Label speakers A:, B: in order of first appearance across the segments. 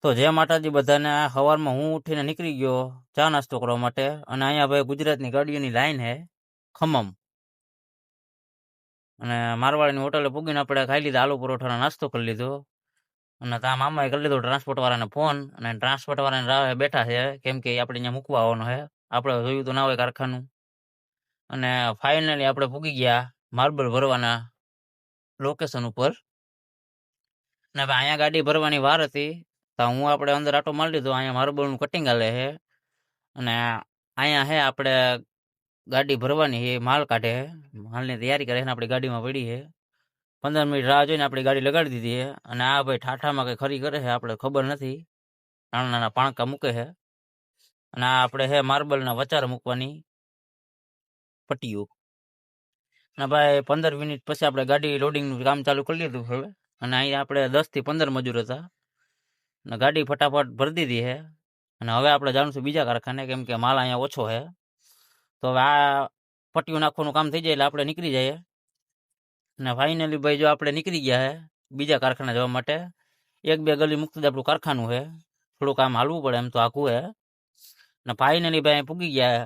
A: તો જય માતાજી બધાને. આ સવારમાં હું ઉઠીને નીકળી ગયો ચા નાસ્તો કરવા માટે, અને અહીંયા ભાઈ ગુજરાતની ગાડીઓની લાઈન હે ખમમ, અને મારવાડીની હોટલે પૂગીને આપણે ખાઈ લીધા આલુ પરોઠાનો નાસ્તો કરી લીધો. અને ત્યાં મામાએ કરી લીધો ટ્રાન્સપોર્ટ વાળાને ફોન, અને ટ્રાન્સપોર્ટ વાળાને રાહે બેઠા છે, કેમ કે આપણે અહીંયા મૂકવા આવવાનો છે. આપણે જોયું તો ના હોય કારખાનું. અને ફાઇનલી આપણે પૂગી ગયા માર્બલ ભરવાના લોકેશન ઉપર. અને હવે અહીંયા ગાડી ભરવાની વાર હતી, તો હું આપણે અંદર આટો મારી લીધો. અહીંયા માર્બલનું કટિંગ હાલે છે, અને અહીંયા હે આપણે ગાડી ભરવાની છે, માલ કાઢે છે, માલની તૈયારી કરે છે, ને આપણી ગાડીમાં પડી છે. 15 મિનિટ રાહ જોઈને આપણી ગાડી લગાડી દીધી છે. અને આ ભાઈ ઠાઠામાં કંઈ ખરી કરે છે, આપણે ખબર નથી. નાના નાના પાણકા મૂકે છે. અને આ આપણે હે માર્બલના વચાર મૂકવાની પટ્ટીઓ. અને ભાઈ 15 મિનિટ પછી આપણે ગાડી લોડિંગનું કામ ચાલુ કરી લીધું હવે. અને અહીંયા આપણે 10 થી 15 મજૂર હતા, અને ગાડી ફટાફટ ભરી દીધી છે. અને હવે આપણે જવાનું છું બીજા કારખાને, કેમ કે માલ અહીંયા ઓછો છે. તો હવે આ પટ્ટીઓ નાખવાનું કામ થઈ જાય એટલે આપણે નીકળી જઈએ. અને ફાઇનલી ભાઈ જો આપણે નીકળી ગયા છે બીજા કારખાને જવા માટે. 1-2 ગલી મુક્ત જ આપણું કારખાનું છે, થોડું કામ હાલવું પડે, એમ તો આખું છે. અને ફાઇનલી ભાઈ પૂગી ગયા છે.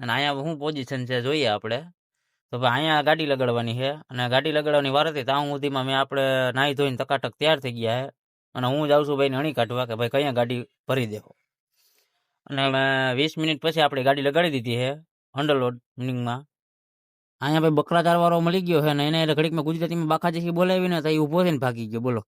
A: અને અહીંયા શું પોઝિશન છે જોઈએ આપણે. તો ભાઈ અહીંયા ગાડી લગાડવાની છે, અને ગાડી લગાડવાની વાર હતી ત્યાં સુધીમાં મેં આપણે નાહી ધોઈને ટકાટક તૈયાર થઈ ગયા છે. અને હું જાઉં છું ભાઈને હણી કાઢવા કે ભાઈ કયા ગાડી ભરી દેવો. અને 20 મિનિટ પછી આપણી ગાડી લગાડી દીધી છે અંડરલોડિંગમાં. અહીંયા ભાઈ બકરા ચારવાળો મળી ગયો છે, ને એને એટલે ઘડીકમાં ગુજરાતીમાં બાકાજી બોલાવીને તો એ ઊભો થઈને ભાગી ગયો. બોલો.